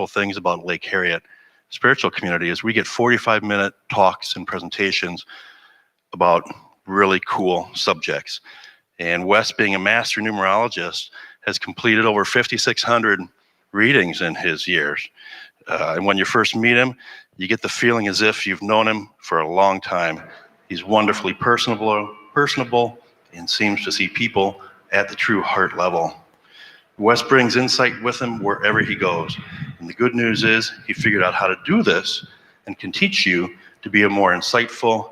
things about Lake Harriet spiritual community is we get 45-minute talks and presentations about really cool subjects. And Wes, being a master numerologist, has completed over 5,600 readings in his years. And when you first meet him, you get the feeling as if you've known him for a long time. He's wonderfully personable and seems to see people at the true heart level. Wes brings insight with him wherever he goes. And the good news is he figured out how to do this and can teach you to be a more insightful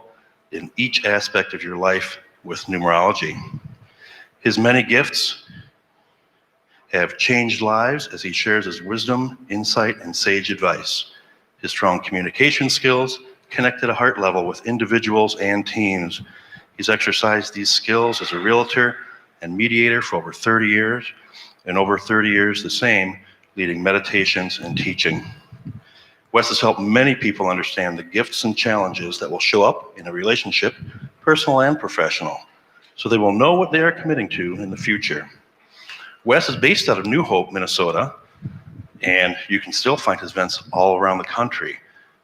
in each aspect of your life with numerology. His many gifts have changed lives as he shares his wisdom, insight, and sage advice. His strong communication skills connect at a heart level with individuals and teams. He's exercised these skills as a realtor and mediator for over 30 years, and over 30 years the same, leading meditations and teaching. Wes has helped many people understand the gifts and challenges that will show up in a relationship, personal and professional, so they will know what they are committing to in the future. Wes is based out of New Hope, Minnesota, and you can still find his events all around the country.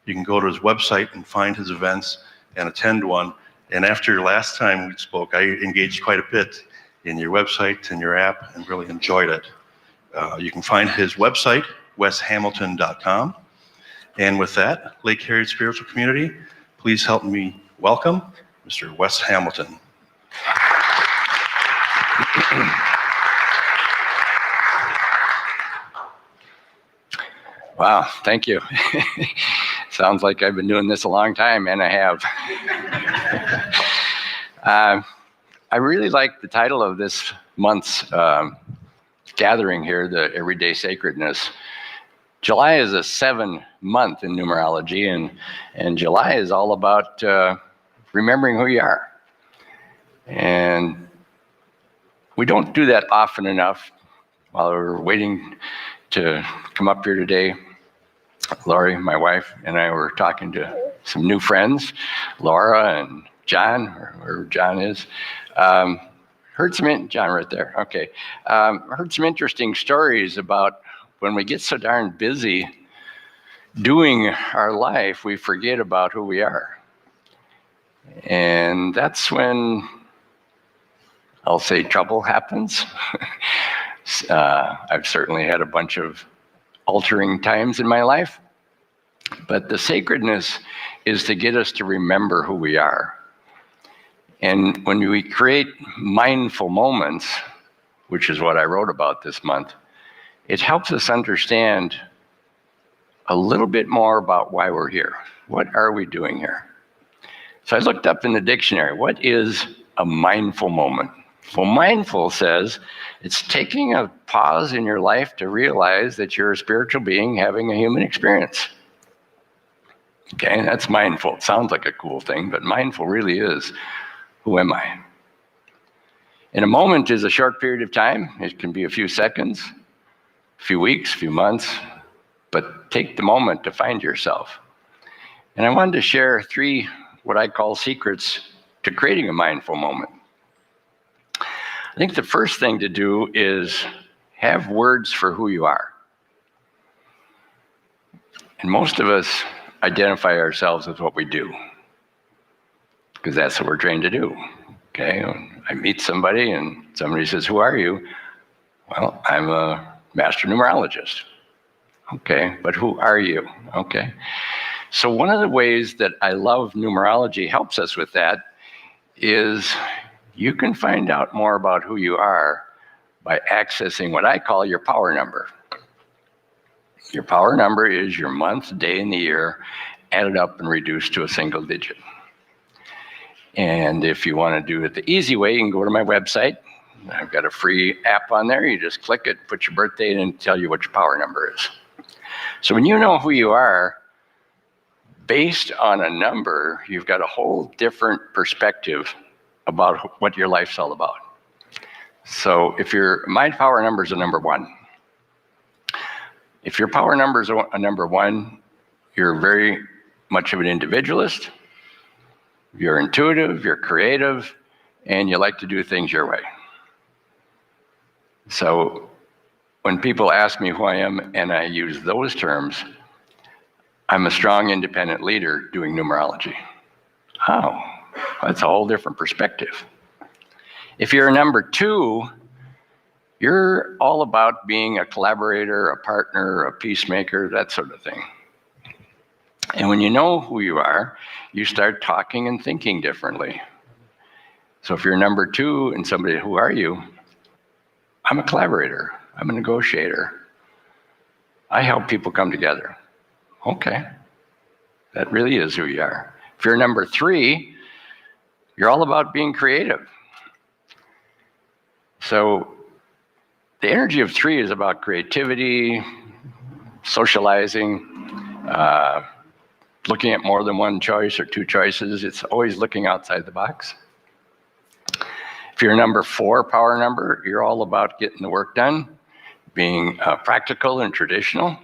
You can go to his website and find his events and attend one. And after last time we spoke, I engaged quite a bit in your website and your app and really enjoyed it. You can find his website, weshamilton.com. And with that, Lake Harriet Spiritual Community, please help me welcome Mr. Wes Hamilton. Wow, thank you. Sounds like I've been doing this a long time, and I have. I really like the title of this month's gathering here, the Everyday Sacredness. July is a 7-month in numerology, and July is all about remembering who you are. And we don't do that often enough. While we're waiting to come up here today, Lori, my wife, and I were talking to some new friends, Laura and John, or wherever John is. John right there, okay. Heard some interesting stories about when we get so darn busy doing our life, we forget about who we are. And that's when, I'll say, trouble happens. I've certainly had a bunch of altering times in my life, but the sacredness is to get us to remember who we are. And when we create mindful moments, which is what I wrote about this month, it helps us understand a little bit more about why we're here. What are we doing here? So I looked up in the dictionary, what is a mindful moment? Well, mindful says it's taking a pause in your life to realize that you're a spiritual being having a human experience. Okay, that's mindful. It sounds like a cool thing, but mindful really is, who am I? And a moment is a short period of time. It can be a few seconds, a few weeks, a few months, but take the moment to find yourself. And I wanted to share 3 what I call secrets to creating a mindful moment. I think the first thing to do is have words for who you are. And most of us identify ourselves with what we do, because that's what we're trained to do. Okay, when I meet somebody and somebody says, "Who are you?" Well, I'm a master numerologist. Okay, but who are you? Okay. So one of the ways that I love numerology helps us with that is you can find out more about who you are by accessing what I call your power number. Your power number is your month, day, and the year added up and reduced to a single digit. And if you want to do it the easy way, you can go to my website. I've got a free app on there. You just click it, put your birthday in, and tell you what your power number is. So when you know who you are, based on a number, you've got a whole different perspective about what your life's all about. So if my power number is a number 1. If your power number is a number 1, you're very much of an individualist, you're intuitive, you're creative, and you like to do things your way. So when people ask me who I am and I use those terms, I'm a strong independent leader doing numerology. Oh, that's a whole different perspective. If you're a number 2, you're all about being a collaborator, a partner, a peacemaker, that sort of thing. And when you know who you are, you start talking and thinking differently. So if you're number 2 and somebody, who are you? I'm a collaborator. I'm a negotiator. I help people come together. Okay. That really is who you are. If you're number 3, you're all about being creative. So the energy of 3 is about creativity, socializing, looking at more than one choice or 2 choices. It's always looking outside the box. If you're a number 4 power number, you're all about getting the work done, being practical and traditional.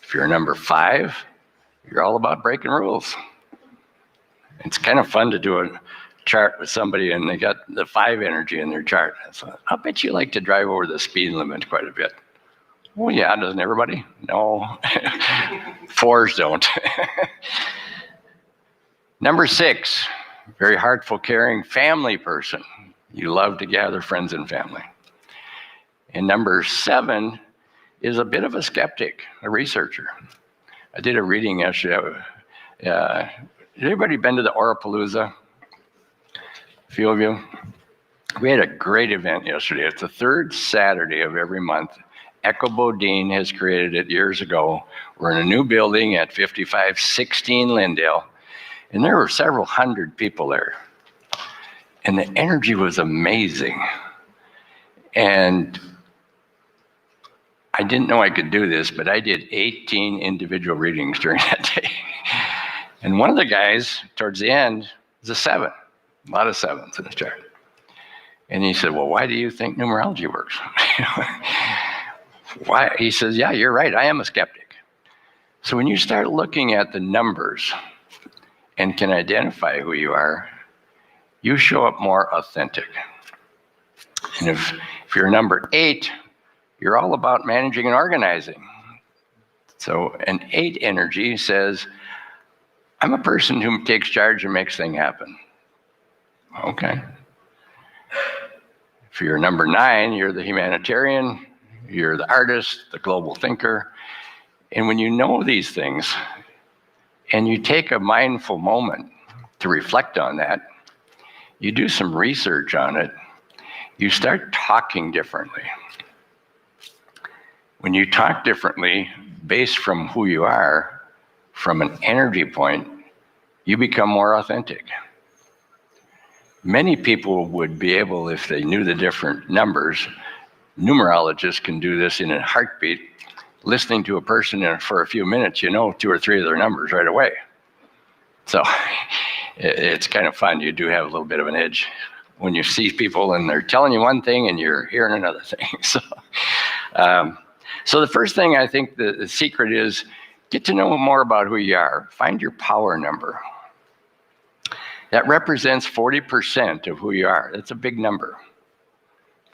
If you're a number 5, you're all about breaking rules. It's kind of fun to do a chart with somebody and they got the 5 energy in their chart. So I'll bet you like to drive over the speed limit quite a bit. Well, yeah, doesn't everybody? No, 4s don't. Number 6, very heartful, caring family person. You love to gather friends and family. And number 7 is a bit of a skeptic, a researcher. I did a reading yesterday. Has anybody been to the Orapalooza? A few of you? We had a great event yesterday. It's the 3rd Saturday of every month. Echo Bodine has created it years ago. We're in a new building at 5516 Lindale, and there were several hundred people there. And the energy was amazing. And I didn't know I could do this, but I did 18 individual readings during that day. And one of the guys, towards the end, was a 7. A lot of 7s in his chart. And he said, well, why do you think numerology works? Why? He says, yeah, you're right. I am a skeptic. So when you start looking at the numbers and can identify who you are, you show up more authentic. And if you're number 8, you're all about managing and organizing. So an 8 energy says, I'm a person who takes charge and makes things happen. Okay. If you're number 9, you're the humanitarian, you're the artist, the global thinker. And when you know these things and you take a mindful moment to reflect on that, you do some research on it, you start talking differently. When you talk differently based from who you are, from an energy point, you become more authentic. Many people would be able, if they knew the different numbers, numerologists can do this in a heartbeat. Listening to a person for a few minutes, you know 2 or 3 of their numbers right away. So it's kind of fun. You do have a little bit of an edge when you see people and they're telling you one thing and you're hearing another thing. So the first thing I think the secret is get to know more about who you are. Find your power number. That represents 40% of who you are. That's a big number.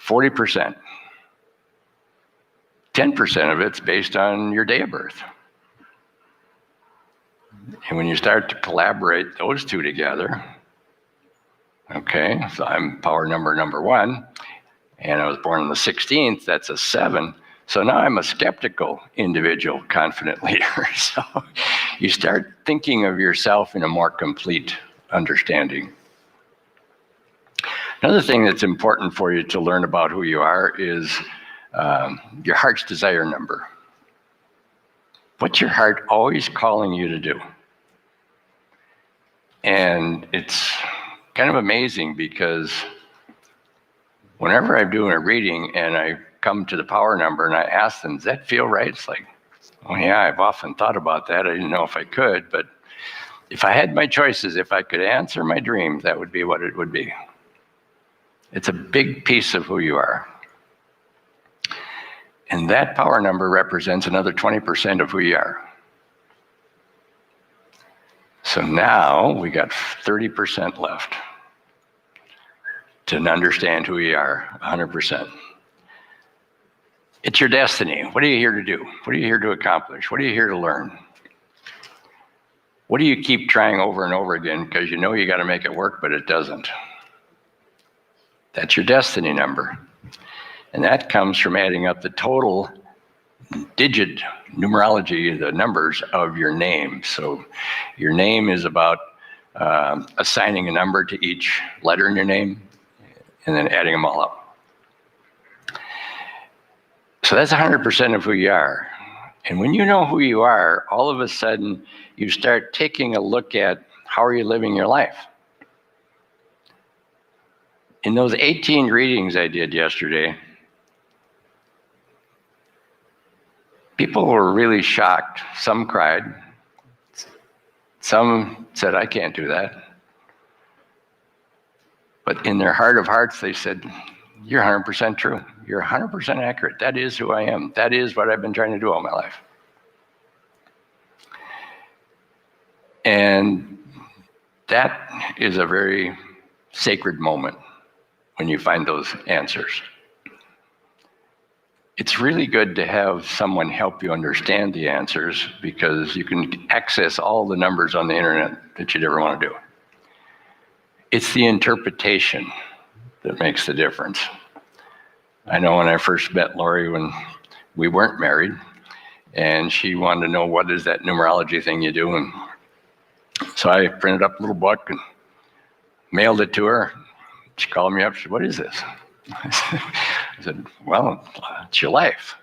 40%. 10% of it's based on your day of birth. And when you start to collaborate those 2 together, okay, so I'm power number 1, and I was born on the 16th, that's a 7. So now I'm a skeptical individual, confident leader. So you start thinking of yourself in a more complete understanding. Another thing that's important for you to learn about who you are is your heart's desire number. What's your heart always calling you to do? And it's kind of amazing because whenever I'm doing a reading and I come to the power number and I ask them, does that feel right? It's like, oh yeah, I've often thought about that. I didn't know if I could, but if I had my choices, if I could answer my dreams, that would be what it would be. It's a big piece of who you are. And that power number represents another 20% of who you are. So now we got 30% left to understand who you are 100%. It's your destiny. What are you here to do? What are you here to accomplish? What are you here to learn? What do you keep trying over and over again because you know you got to make it work, but it doesn't? That's your destiny number. And that comes from adding up the total digit numerology, the numbers of your name. So your name is about assigning a number to each letter in your name and then adding them all up. So that's 100% of who you are. And when you know who you are, all of a sudden you start taking a look at how are you living your life. In those 18 readings I did yesterday, people were really shocked. Some cried. Some said, I can't do that. But in their heart of hearts, they said, you're 100% true. You're 100% accurate. That is who I am. That is what I've been trying to do all my life. And that is a very sacred moment when you find those answers. It's really good to have someone help you understand the answers because you can access all the numbers on the internet that you'd ever want to do. It's the interpretation that makes the difference. I know when I first met Lori when we weren't married, and she wanted to know what is that numerology thing you do, and so I printed up a little book and mailed it to her. She called me up, she said, what is this? I said, well, it's your life.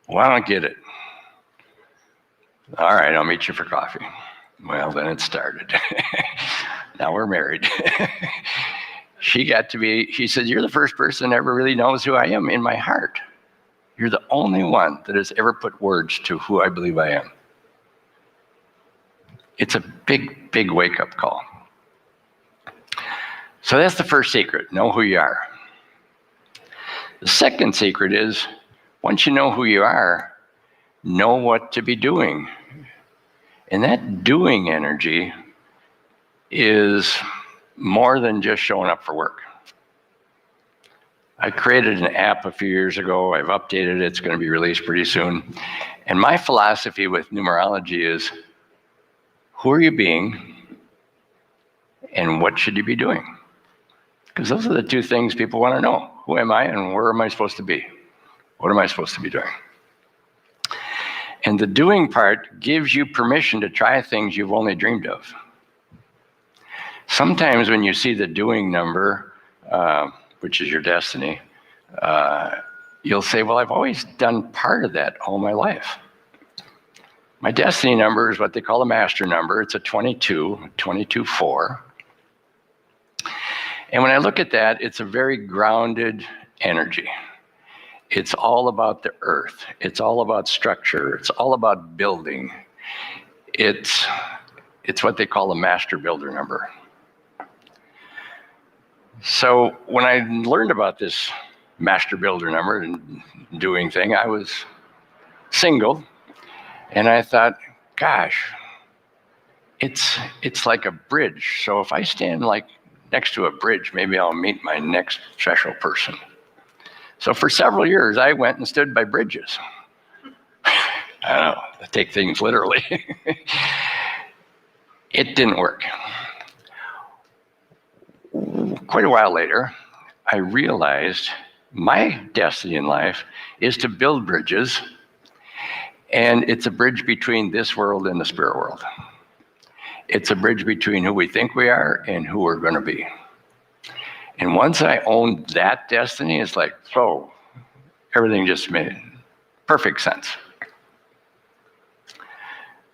Well, I don't get it. All right, I'll meet you for coffee. Well, then it started. Now we're married. She said, you're the first person that ever really knows who I am in my heart. You're the only one that has ever put words to who I believe I am. It's a big, big wake-up call. So that's the first secret, know who you are. The second secret is, once you know who you are, know what to be doing. And that doing energy is more than just showing up for work. I created an app a few years ago. I've updated it. It's going to be released pretty soon. And my philosophy with numerology is, who are you being and what should you be doing? Because those are the two things people want to know. Who am I and where am I supposed to be? What am I supposed to be doing? And the doing part gives you permission to try things you've only dreamed of. Sometimes when you see the doing number, which is your destiny, you'll say, well, I've always done part of that all my life. My destiny number is what they call a master number. It's a 22-4. And when I look at that, it's a very grounded energy. It's all about the earth. It's all about structure. It's all about building. It's what they call a master builder number. So when I learned about this master builder number and doing thing, I was single, and I thought, gosh, it's like a bridge. So if I stand like next to a bridge, maybe I'll meet my next special person. So for several years, I went and stood by bridges. I don't know, I take things literally. It didn't work. Quite a while later, I realized my destiny in life is to build bridges, and it's a bridge between this world and the spirit world. It's a bridge between who we think we are and who we're going to be. And once I owned that destiny, it's like, oh, everything just made perfect sense.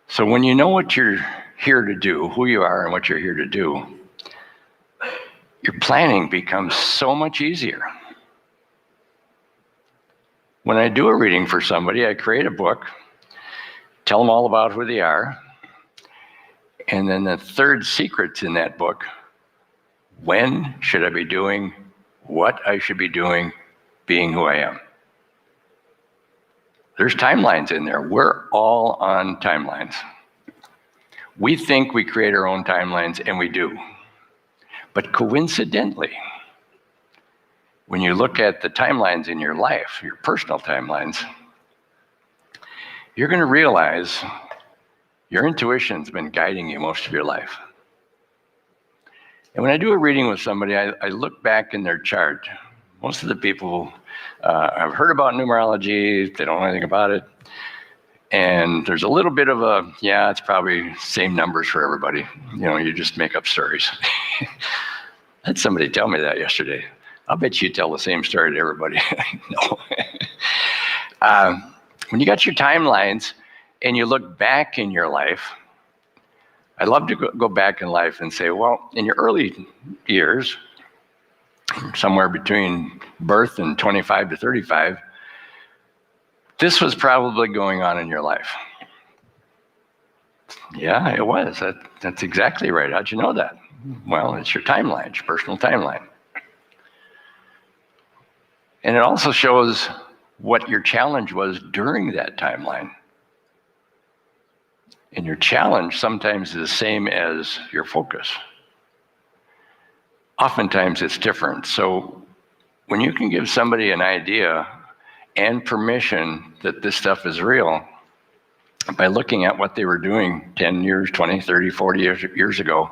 So when you know what you're here to do, who you are and what you're here to do, your planning becomes so much easier. When I do a reading for somebody, I create a book, tell them all about who they are, and then the third secret's in that book. When should I be doing what I should be doing, being who I am? There's timelines in there. We're all on timelines. We think we create our own timelines, and we do. But coincidentally, when you look at the timelines in your life, your personal timelines, you're going to realize your intuition's been guiding you most of your life. And when I do a reading with somebody, I look back in their chart. Most of the people have heard about numerology, they don't know anything about it. And there's a little bit of a, yeah, it's probably same numbers for everybody. You know, you just make up stories. I had somebody tell me that yesterday. I'll bet you tell the same story to everybody. No. When you got your timelines and you look back in your life, I love to go back in life and say, well, in your early years, somewhere between birth and 25 to 35, this was probably going on in your life. Yeah, it was. That's exactly right. How'd you know that? Well, it's your timeline, it's your personal timeline. And it also shows what your challenge was during that timeline. And your challenge sometimes is the same as your focus. Oftentimes it's different. So when you can give somebody an idea and permission that this stuff is real, by looking at what they were doing 10 years, 20, 30, 40 years ago,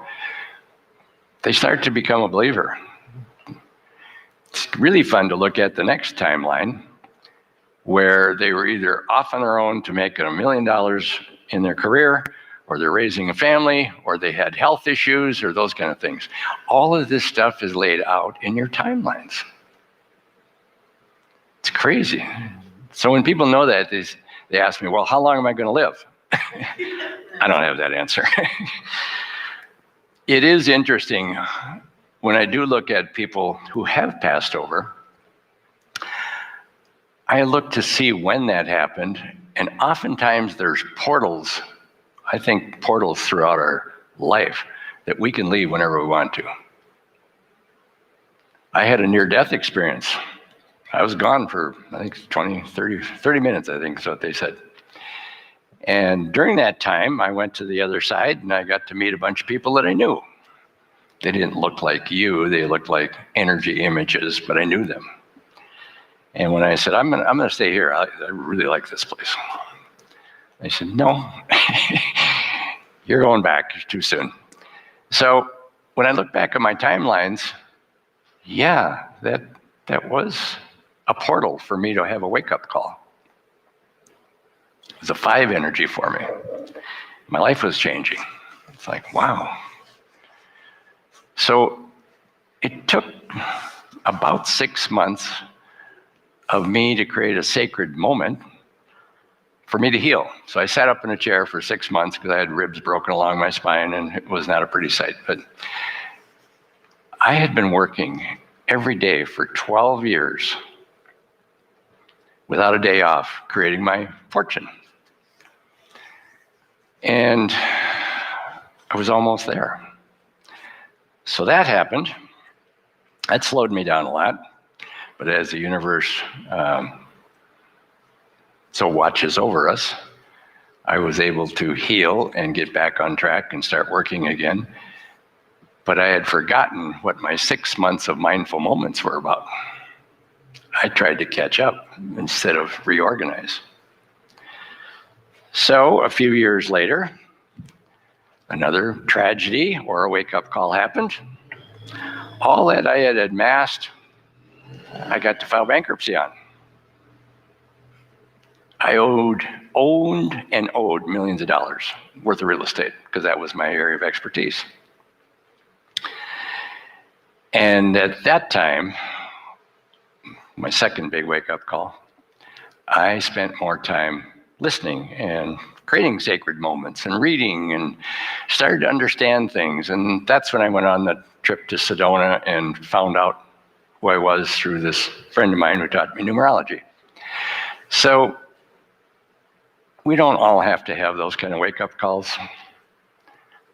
they start to become a believer. It's really fun to look at the next timeline where they were either off on their own to make $1 million in their career, or they're raising a family, or they had health issues, or those kind of things. All of this stuff is laid out in your timelines. It's crazy. So when people know that, they ask me, well, how long am I going to live? I don't have that answer. It is interesting when I do look at people who have passed over, I look to see when that happened, and oftentimes there's portals, I think portals throughout our life that we can leave whenever we want to. I had a near-death experience. I was gone for, I think, 30 minutes, I think is what they said. And during that time, I went to the other side and I got to meet a bunch of people that I knew. They didn't look like you, they looked like energy images, but I knew them. And when I said, I'm gonna stay here, I really like this place. They said, no, you're going back too soon. So when I look back at my timelines, yeah, that was a portal for me to have a wake-up call. It was a 5 energy for me. My life was changing. It's like, wow. So it took about 6 months of me to create a sacred moment for me to heal. So I sat up in a chair for 6 months because I had ribs broken along my spine and it was not a pretty sight. But I had been working every day for 12 years without a day off, creating my fortune. And I was almost there. So that happened. That slowed me down a lot. But as the universe so watches over us, I was able to heal and get back on track and start working again. But I had forgotten what my 6 months of mindful moments were about. I tried to catch up instead of reorganize. So a few years later, another tragedy or a wake-up call happened. All that I had amassed, I got to file bankruptcy on. I owned and owed millions of dollars worth of real estate because that was my area of expertise. And at that time, my second big wake-up call, I spent more time listening and creating sacred moments and reading and started to understand things. And that's when I went on the trip to Sedona and found out who I was through this friend of mine who taught me numerology. So we don't all have to have those kind of wake-up calls.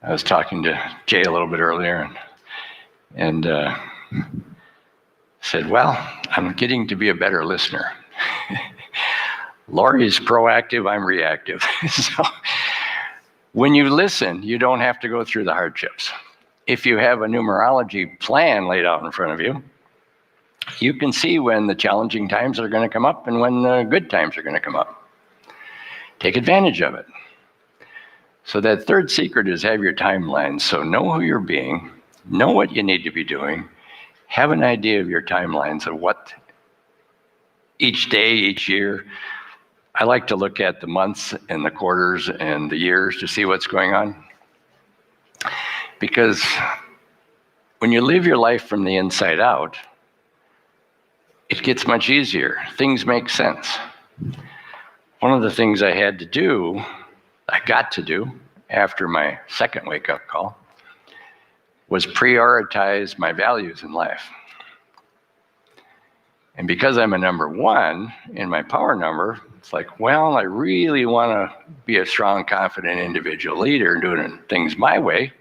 I was talking to Jay a little bit earlier and said, well, I'm getting to be a better listener. Lori's proactive, I'm reactive. So when you listen, you don't have to go through the hardships. If you have a numerology plan laid out in front of you, You can see when the challenging times are going to come up and when the good times are going to come up. Take advantage of it. So that third secret is have your timeline. So know who you're being, know what you need to be doing, have an idea of your timelines of what each day, each year. I like to look at the months and the quarters and the years to see what's going on. Because when you live your life from the inside out, it gets much easier. Things make sense. One of the things I got to do after my second wake-up call was prioritize my values in life. And because I'm a number 1 in my power number, it's like, well, I really want to be a strong, confident individual leader and doing things my way.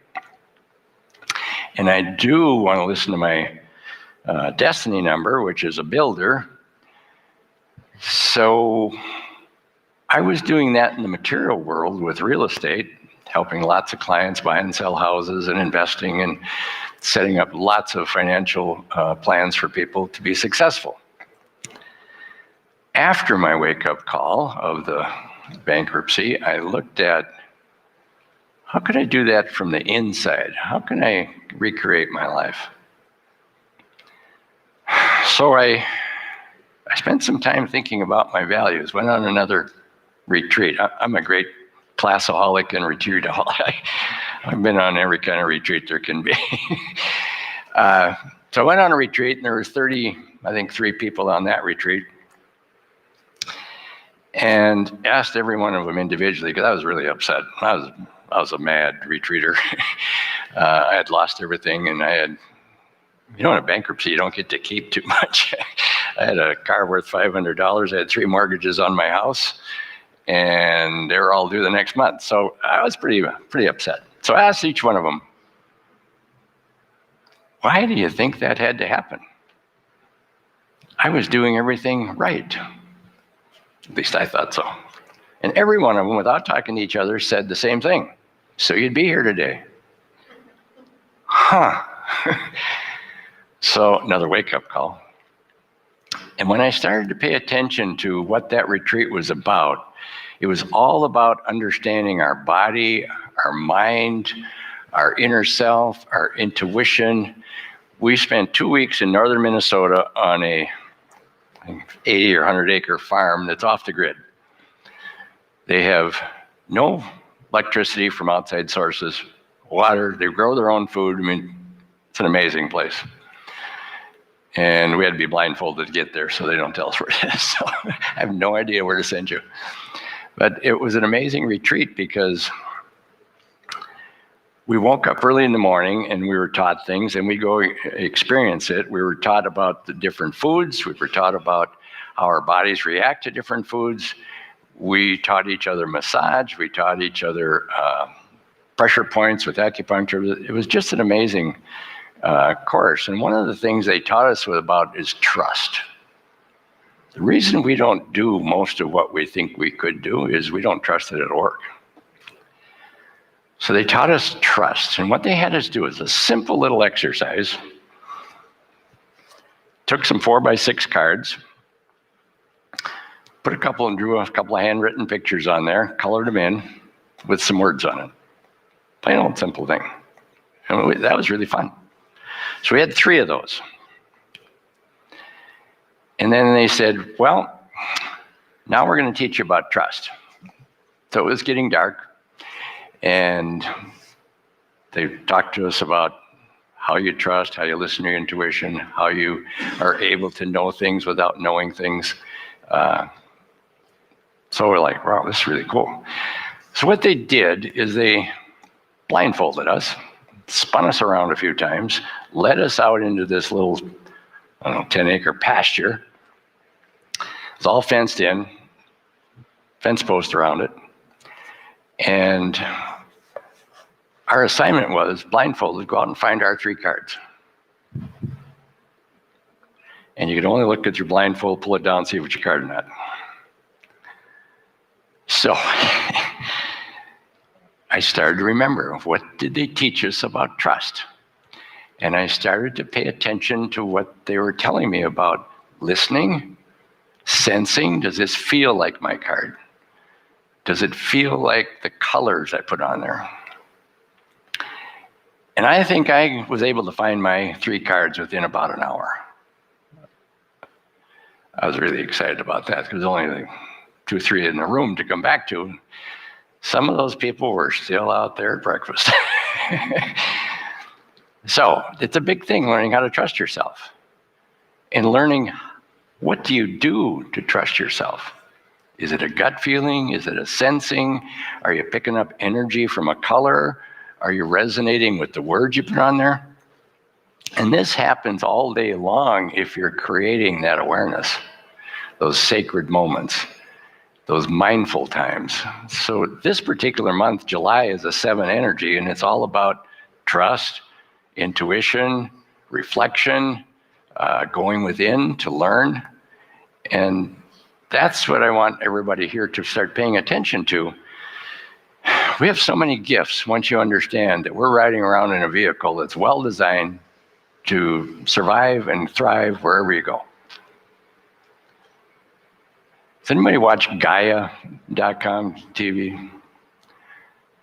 And I do want to listen to my destiny number, which is a builder. So I was doing that in the material world with real estate, helping lots of clients buy and sell houses and investing and setting up lots of financial plans for people to be successful. After my wake-up call of the bankruptcy, I looked at how could I do that from the inside? How can I recreate my life? So I spent some time thinking about my values, went on another retreat. I'm a great classaholic and retreataholic. I've been on every kind of retreat there can be. So I went on a retreat, and there was 3 people on that retreat, and asked every one of them individually, because I was really upset. I was a mad retreater. I had lost everything, and in a bankruptcy, you don't get to keep too much. I had a car worth $500. I had 3 mortgages on my house, and they were all due the next month. So I was pretty upset. So I asked each one of them, why do you think that had to happen? I was doing everything right. At least I thought so. And every one of them, without talking to each other, said the same thing. So you'd be here today. Huh. So another wake-up call. And when I started to pay attention to what that retreat was about, it was all about understanding our body, our mind, our inner self, our intuition. We spent 2 weeks in northern Minnesota on a 80 or 100 acre farm that's off the grid. They have no electricity from outside sources, water, they grow their own food. I mean, it's an amazing place. And we had to be blindfolded to get there, so they don't tell us where it is. So I have no idea where to send you. But it was an amazing retreat because we woke up early in the morning and we were taught things, and we go experience it. We were taught about the different foods. We were taught about how our bodies react to different foods. We taught each other massage. We taught each other pressure points with acupuncture. It was just an amazing course. And one of the things they taught us about is trust. The reason we don't do most of what we think we could do is we don't trust that it'll work. So they taught us trust. And what they had us do is a simple little exercise. Took some 4x6 cards, put a couple and drew a couple of handwritten pictures on there, colored them in with some words on it. Plain old simple thing. And that was really fun. So we had 3 of those. And then they said, well, now we're going to teach you about trust. So it was getting dark, and they talked to us about how you trust, how you listen to your intuition, how you are able to know things without knowing things. So we're like, wow, this is really cool. So what they did is they blindfolded us, spun us around a few times, led us out into this little, 10-acre pasture. It's all fenced in, fence post around it. And our assignment was, blindfolded, go out and find our 3 cards. And you could only look at your blindfold, pull it down, see if it's your card or not. So I started to remember, what did they teach us about trust? And I started to pay attention to what they were telling me about listening, sensing. Does this feel like my card? Does it feel like the colors I put on there? And I think I was able to find my 3 cards within about an hour. I was really excited about that because only like 2 or 3 in the room to come back to. Some of those people were still out there at breakfast. So it's a big thing, learning how to trust yourself and learning what do you do to trust yourself. Is it a gut feeling? Is it a sensing? Are you picking up energy from a color? Are you resonating with the words you put on there? And this happens all day long if you're creating that awareness, those sacred moments, those mindful times. So this particular month, July, is a 7 energy, and it's all about trust, intuition, reflection, going within to learn. And that's what I want everybody here to start paying attention to. We have so many gifts once you understand that we're riding around in a vehicle that's well designed to survive and thrive wherever you go. Does anybody watch Gaia.com TV?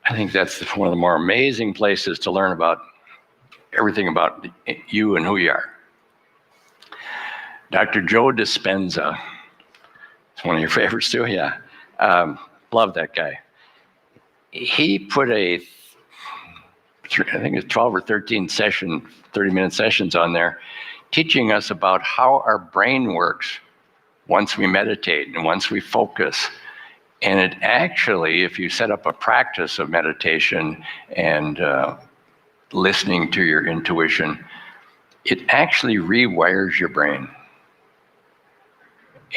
I think that's one of the more amazing places to learn about everything about you and who you are. Dr. Joe Dispenza, it's one of your favorites too, yeah. Love that guy. He put I think it's 12 or 13 session, 30-minute sessions on there, teaching us about how our brain works once we meditate and once we focus. And it actually, if you set up a practice of meditation and listening to your intuition, it actually rewires your brain.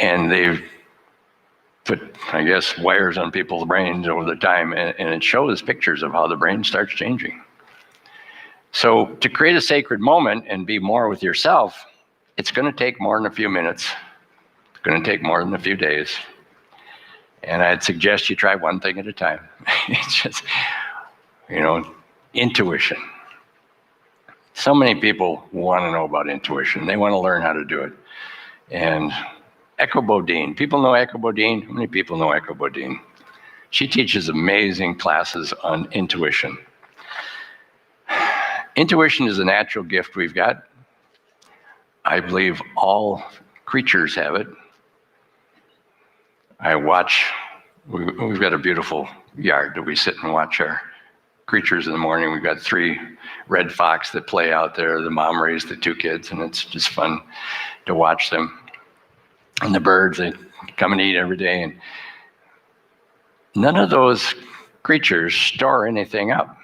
And they've put, I guess, wires on people's brains over the time, and it shows pictures of how the brain starts changing. So to create a sacred moment and be more with yourself, it's going to take more than a few minutes. It's going to take more than a few days. And I'd suggest you try one thing at a time. It's just, intuition. So many people want to know about intuition. They want to learn how to do it. And Echo Bodine. People know Echo Bodine? How many people know Echo Bodine? She teaches amazing classes on intuition. Intuition is a natural gift we've got. I believe all creatures have it. We've got a beautiful yard that we sit and watch our creatures in the morning. We've got 3 red fox that play out there. The mom raised the 2 kids, and it's just fun to watch them. And the birds, they come and eat every day. And none of those creatures store anything up.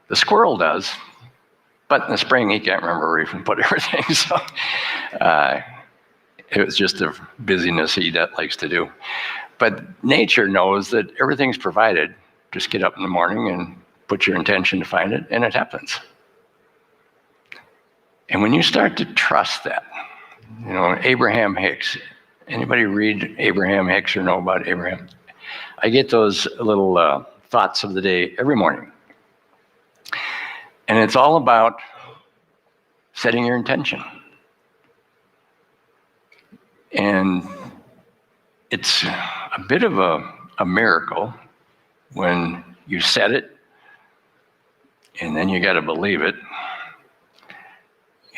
The squirrel does, but in the spring, he can't remember where he can put everything. So it was just a busyness he likes to do. But nature knows that everything's provided. Just get up in the morning and put your intention to find it, and it happens. And when you start to trust that, Abraham Hicks. Anybody read Abraham Hicks or know about Abraham? I get those little thoughts of the day every morning. And it's all about setting your intention. And it's a bit of a miracle when you set it, and then you got to believe it.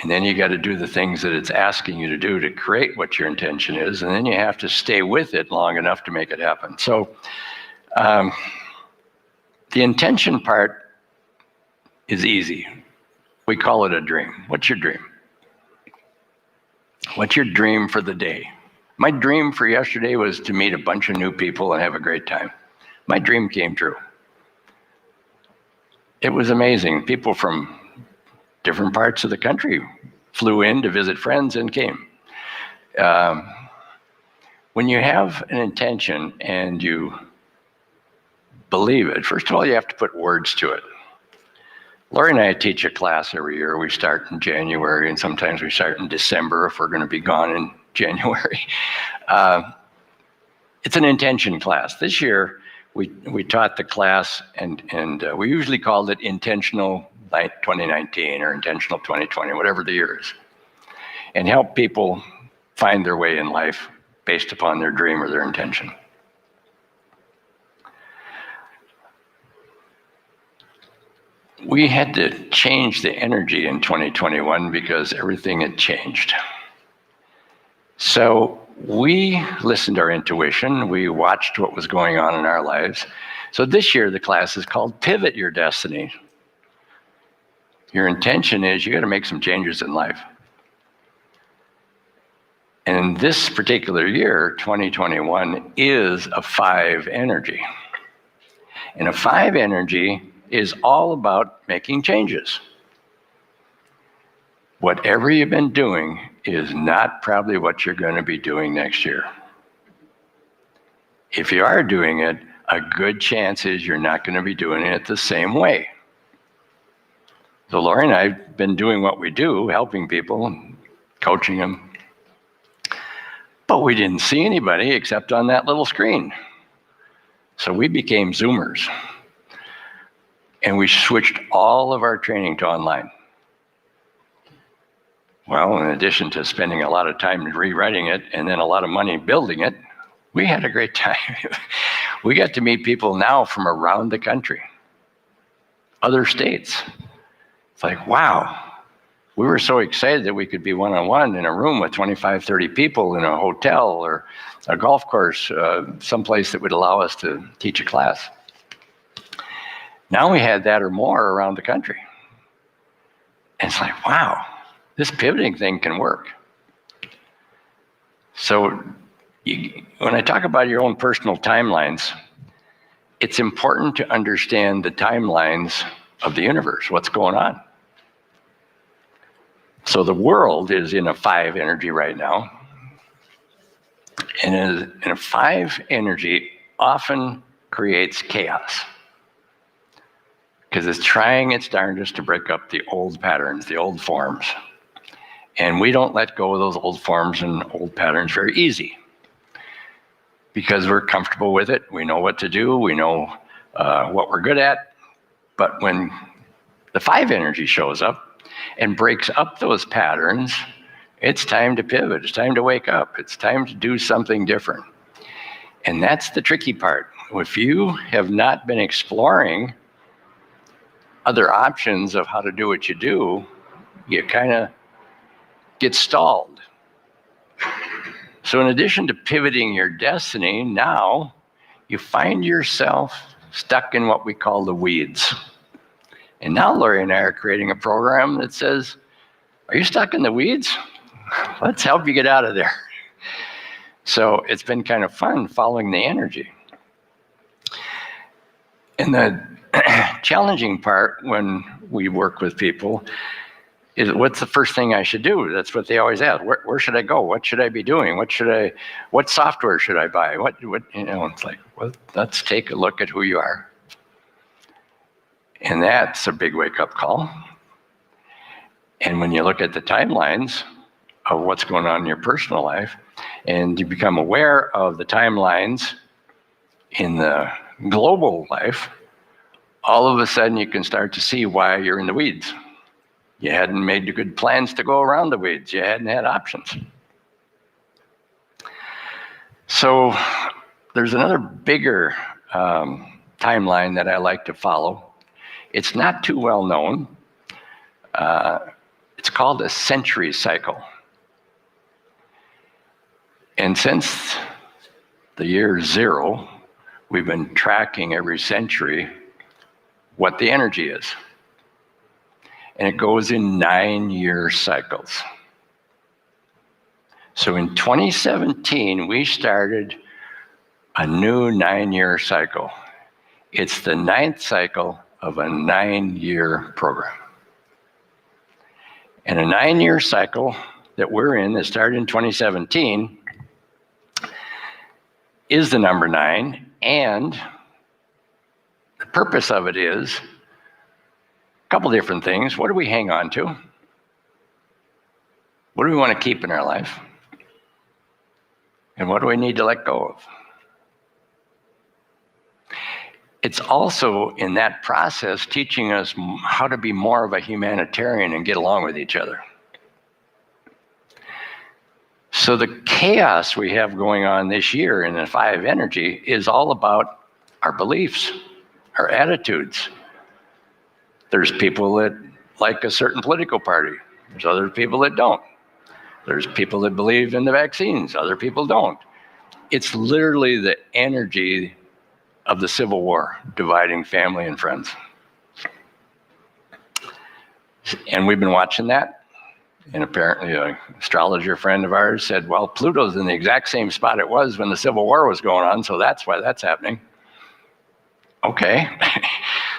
And then you got to do the things that it's asking you to do to create what your intention is. And then you have to stay with it long enough to make it happen. So the intention part is easy. We call it a dream. What's your dream? What's your dream for the day? My dream for yesterday was to meet a bunch of new people and have a great time. My dream came true. It was amazing. People from different parts of the country flew in to visit friends and came. When you have an intention and you believe it, first of all, you have to put words to it. Lori and I teach a class every year. We start in January, and sometimes we start in December if we're going to be gone in January. It's an intention class. This year, we taught the class, and we usually called it intentional 2019 or intentional 2020, whatever the year is, and help people find their way in life based upon their dream or their intention. We had to change the energy in 2021 because everything had changed. So we listened to our intuition. We watched what was going on in our lives. So this year, the class is called Pivot Your Destiny. Your intention is you got to make some changes in life. And this particular year, 2021, is a 5 energy. And a 5 energy is all about making changes. Whatever you've been doing is not probably what you're going to be doing next year. If you are doing it, a good chance is you're not going to be doing it the same way. So Lori and I have been doing what we do, helping people, coaching them. But we didn't see anybody except on that little screen. So we became Zoomers. And we switched all of our training to online. Well, in addition to spending a lot of time rewriting it and then a lot of money building it, we had a great time. We got to meet people now from around the country, other states. It's like, wow. We were so excited that we could be one-on-one in a room with 25, 30 people in a hotel or a golf course, someplace that would allow us to teach a class. Now we had that or more around the country. And it's like, wow, this pivoting thing can work. So when I talk about your own personal timelines, it's important to understand the timelines of the universe, what's going on. So the world is in a 5 energy right now. And in a 5 energy often creates chaos, because it's trying its darndest to break up the old patterns, the old forms. And we don't let go of those old forms and old patterns very easy, because we're comfortable with it. We know what to do. We know what we're good at. But when the 5 energy shows up and breaks up those patterns, it's time to pivot. It's time to wake up. It's time to do something different. And that's the tricky part. If you have not been exploring other options of how to do what you do, you kind of get stalled. So in addition to pivoting your destiny, now you find yourself stuck in what we call the weeds. And now Lori and I are creating a program that says, are you stuck in the weeds? Let's help you get out of there. So it's been kind of fun following the energy. And the challenging part when we work with people is, what's the first thing I should do? That's what they always ask. Where should I go? What should I be doing? What software should I buy? It's like, well, let's take a look at who you are. And that's a big wake-up call. And when you look at the timelines of what's going on in your personal life, and you become aware of the timelines in the global life, all of a sudden you can start to see why you're in the weeds. You hadn't made the good plans to go around the weeds. You hadn't had options. So there's another bigger timeline that I like to follow. It's not too well known. It's called a century cycle. And since the year 0, we've been tracking every century what the energy is. And it goes in 9-year cycles. So in 2017, we started a new 9-year cycle. It's the 9th cycle of a 9-year program. And a 9-year cycle that we're in that started in 2017 is the number 9, and the purpose of it is a couple different things. What do we hang on to? What do we want to keep in our life? And what do we need to let go of? it's also in that process teaching us how to be more of a humanitarian and get along with each other. So the chaos we have going on this year in the 5 energy is all about our beliefs, our attitudes. There's people that like a certain political party. There's other people that don't. There's people that believe in the vaccines. Other people don't. It's literally the energy of the Civil War, dividing family and friends. And we've been watching that. And apparently an astrologer friend of ours said, well, Pluto's in the exact same spot it was when the Civil War was going on, so that's why that's happening. Okay,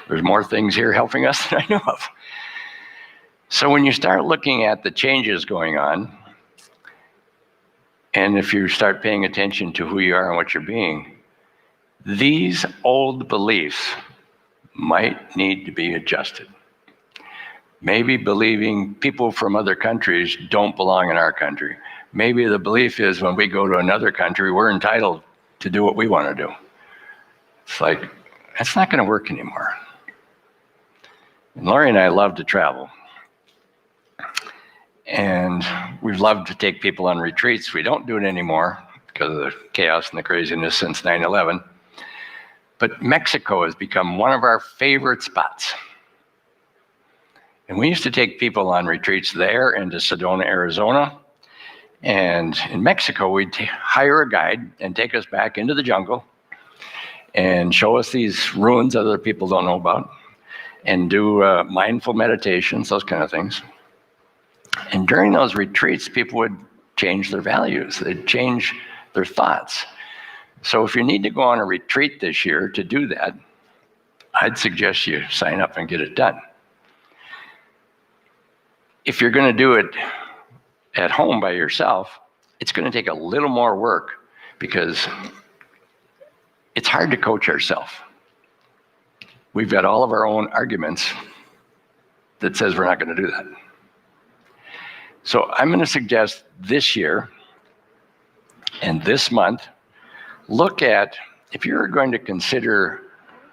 there's more things here helping us than I know of. So when you start looking at the changes going on, and if you start paying attention to who you are and what you're being, these old beliefs might need to be adjusted. Maybe believing people from other countries don't belong in our country. Maybe the belief is when we go to another country, we're entitled to do what we want to do. It's like, that's not going to work anymore. And Lori and I love to travel. And we've loved to take people on retreats. We don't do it anymore because of the chaos and the craziness since 9/11. But Mexico has become one of our favorite spots. And we used to take people on retreats there and to Sedona, Arizona. And in Mexico, we'd hire a guide and take us back into the jungle and show us these ruins other people don't know about and do mindful meditations, those kind of things. And during those retreats, people would change their values. They'd change their thoughts. So if you need to go on a retreat this year to do that, I'd suggest you sign up and get it done. If you're going to do it at home by yourself, it's going to take a little more work because it's hard to coach ourselves. We've got all of our own arguments that says we're not going to do that. So I'm going to suggest this year and this month, look at, if you're going to consider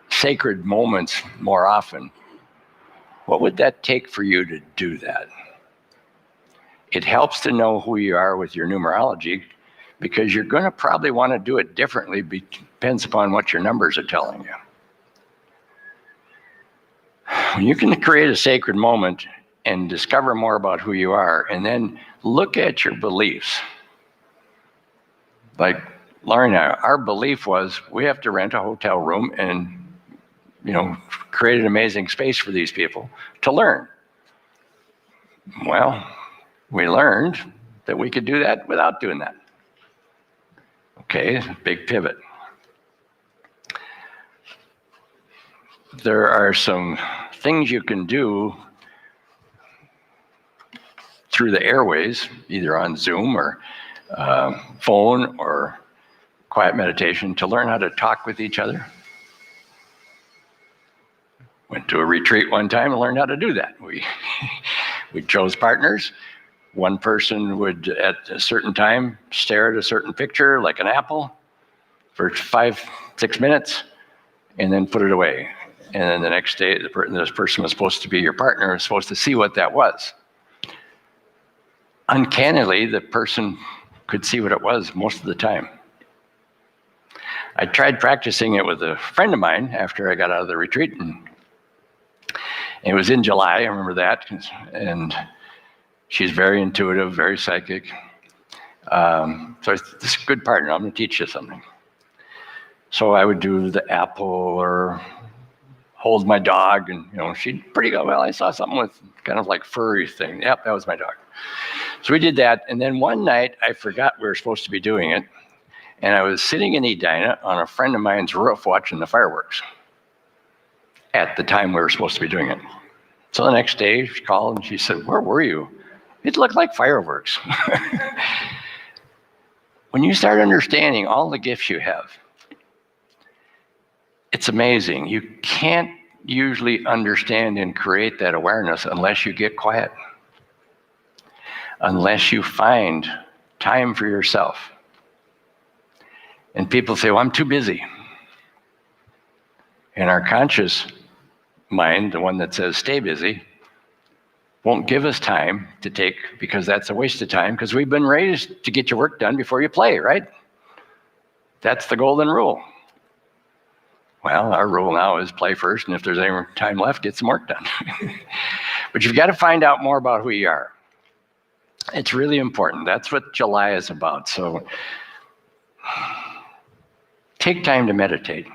sacred moments more often, what would that take for you to do that? It helps to know who you are with your numerology because you're going to probably want to do it differently, depends upon what your numbers are telling you. When you can create a sacred moment and discover more about who you are, and then look at your beliefs. Like Laurie and I, our belief was we have to rent a hotel room and create an amazing space for these people to learn. Well, we learned that we could do that without doing that. Okay, big pivot. There are some things you can do through the airways, either on Zoom or phone or quiet meditation, to learn how to talk with each other. Went to a retreat one time and learned how to do that. We chose partners. One person would, at a certain time, stare at a certain picture, like an apple, for 5-6 minutes, and then put it away. And then the next day, this person was supposed to be your partner, was supposed to see what that was. Uncannily, the person could see what it was most of the time. I tried practicing it with a friend of mine after I got out of the retreat, and it was in July, I remember that, and she's very intuitive, very psychic. So this is a good partner, I'm gonna teach you something. So I would do the apple or hold my dog, and she'd pretty go, well, I saw something with kind of like furry thing. Yep, that was my dog. So we did that, and then one night I forgot we were supposed to be doing it, and I was sitting in Edina on a friend of mine's roof watching the fireworks at the time we were supposed to be doing it. So the next day she called and she said, where were you? It looked like fireworks. When you start understanding all the gifts you have, it's amazing. You can't usually understand and create that awareness unless you get quiet, unless you find time for yourself. And people say, well, I'm too busy. And our conscious mind, the one that says stay busy, won't give us time to take, because that's a waste of time, because we've been raised to get your work done before you play, right? That's the golden rule. Well, our rule now is play first, and if there's any time left, get some work done. But you've got to find out more about who you are. It's really important. That's what July is about. So take time to meditate.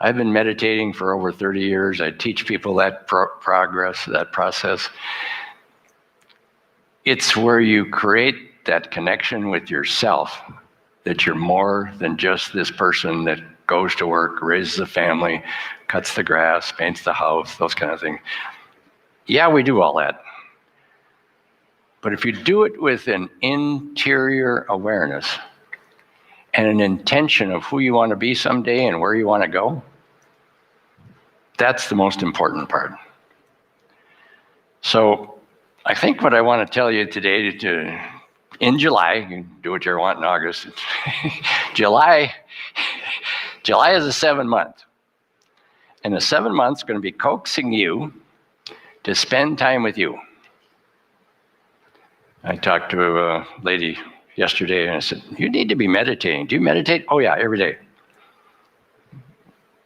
I've been meditating for over 30 years. I teach people that process. It's where you create that connection with yourself, that you're more than just this person that goes to work, raises a family, cuts the grass, paints the house, those kind of things. Yeah, we do all that. But if you do it with an interior awareness and an intention of who you want to be someday and where you want to go, that's the most important part. So I think what I want to tell you today, in July, you can do what you want in August. July is a 7-month. And the 7 months is going to be coaxing you to spend time with you. I talked to a lady yesterday and I said, you need to be meditating. Do you meditate? Oh yeah, every day.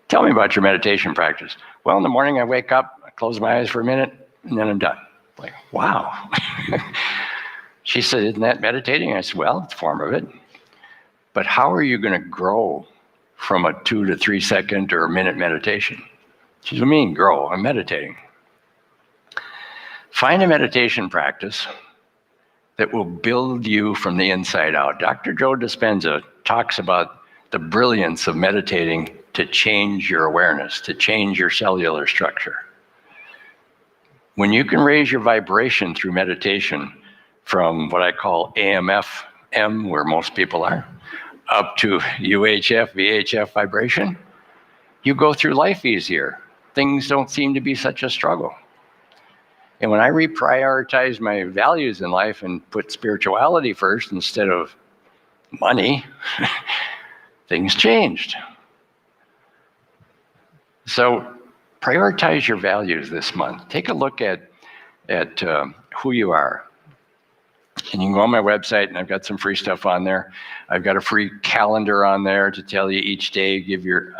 Tell me about your meditation practice. Well, in the morning I wake up, I close my eyes for a minute, and then I'm done. Like, wow. She said, isn't that meditating? I said, well, it's a form of it. But how are you going to grow from a 2 to 3 second or a minute meditation? She said, what do you mean grow? I'm meditating. Find a meditation practice that will build you from the inside out. Dr. Joe Dispenza talks about the brilliance of meditating to change your awareness, to change your cellular structure. When you can raise your vibration through meditation from what I call AMFM, where most people are, up to UHF, VHF vibration, you go through life easier. Things don't seem to be such a struggle. And when I reprioritize my values in life and put spirituality first instead of money, things changed. So prioritize your values this month. Take a look at who you are. And you can go on my website, and I've got some free stuff on there. I've got a free calendar on there to tell you each day, give your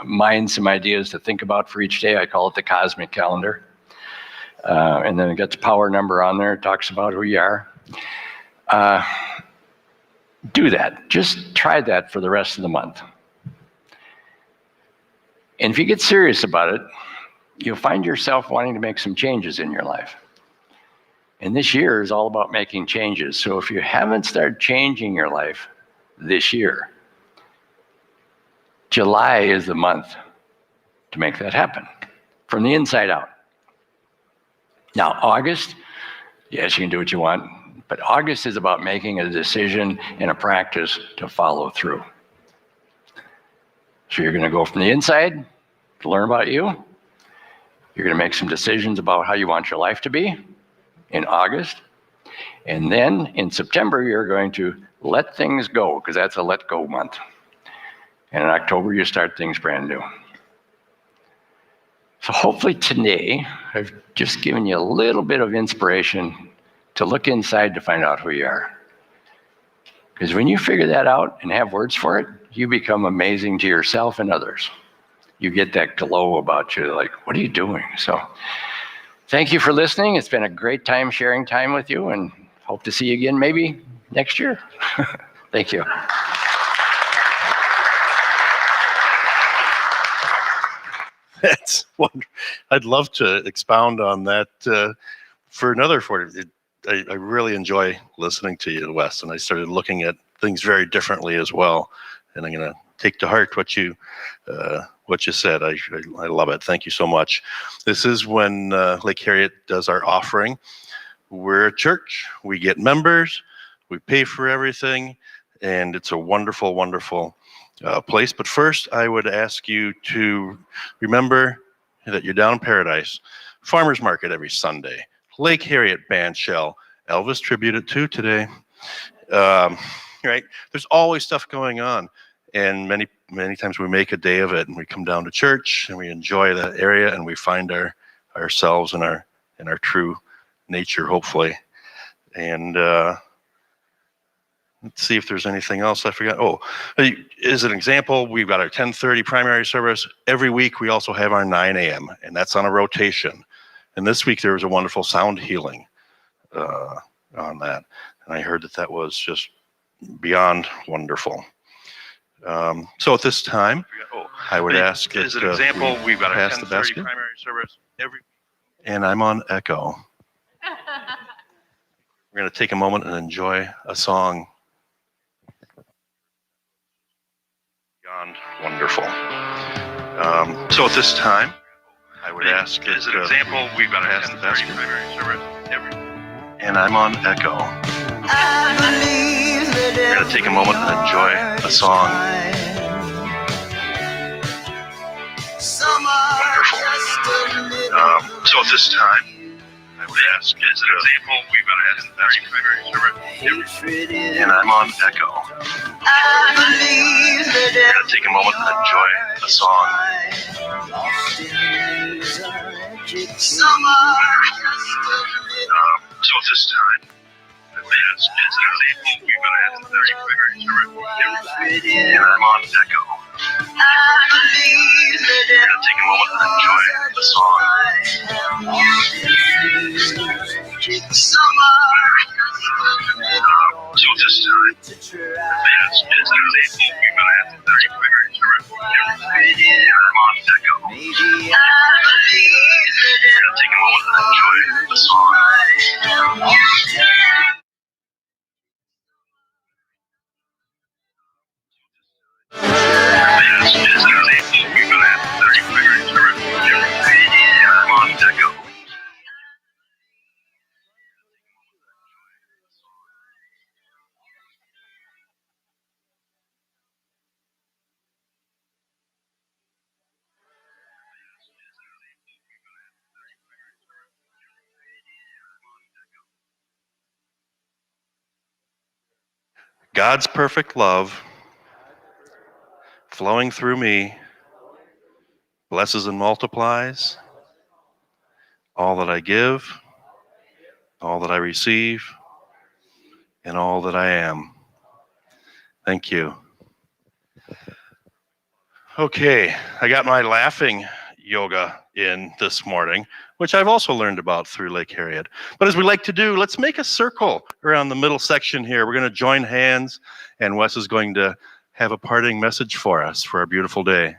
mind some ideas to think about for each day. I call it the cosmic calendar. And then it gets a power number on there. It talks about who you are. Do that. Just try that for the rest of the month. And if you get serious about it, you'll find yourself wanting to make some changes in your life. And this year is all about making changes. So if you haven't started changing your life this year, July is the month to make that happen from the inside out. Now, August, yes, you can do what you want, but August is about making a decision and a practice to follow through. So you're going to go from the inside to learn about you. You're going to make some decisions about how you want your life to be in August. And then in September, you're going to let things go, because that's a let go month. And in October, you start things brand new. So hopefully today, I've just given you a little bit of inspiration to look inside to find out who you are. Because when you figure that out and have words for it, you become amazing to yourself and others. You get that glow about you, like, what are you doing? So thank you for listening. It's been a great time sharing time with you, and hope to see you again maybe next year. Thank you. That's wonderful. I'd love to expound on that for another 40. I really enjoy listening to you, Wes, and I started looking at things very differently as well. And I'm going to take to heart what you said. I love it. Thank you so much. This is when Lake Harriet does our offering. We're a church. We get members. We pay for everything, and it's a wonderful, wonderful place. But first, I would ask you to remember that you're down in Paradise. Farmers Market every Sunday. Lake Harriet Band Shell. Elvis tribute at 2 today. Right? There's always stuff going on. And many times we make a day of it, and we come down to church and we enjoy that area, and we find ourselves in our true nature, hopefully. And let's see if there's anything else I forgot. Oh, as an example, we've got our 10:30 primary service. Every week we also have our 9 a.m., and that's on a rotation. And this week there was a wonderful sound healing on that. And I heard that was just beyond wonderful. So at this time, I would ask that as an example, we've got our 10:30 primary service and I'm on echo. We're going to take a moment and enjoy a song. Beyond wonderful. So at this time, I would ask as an example, we've got our 10:30 primary service and I'm on echo. We're going to take a moment and enjoy a song. Wonderful. So at this time, I would ask as an example, we've got our 10:30 primary service and I'm on echo. We're going to take a moment and enjoy a song. So at this time, I would ask as an example, we've got our 10:30 primary service and I'm on echo. We're going to take a moment and enjoy the song. So at this time, as an example, we've got our 10:30 primary service and I'm on echo. We're going to take a moment and enjoy the song. God's perfect love flowing through me blesses and multiplies all that I give, all that I receive, and all that I am. Thank you. Okay, I got my laughing yoga in this morning, which I've also learned about through Lake Harriet. But as we like to do, let's make a circle around the middle section here. We're going to join hands, and Wes is going to have a parting message for us for our beautiful day.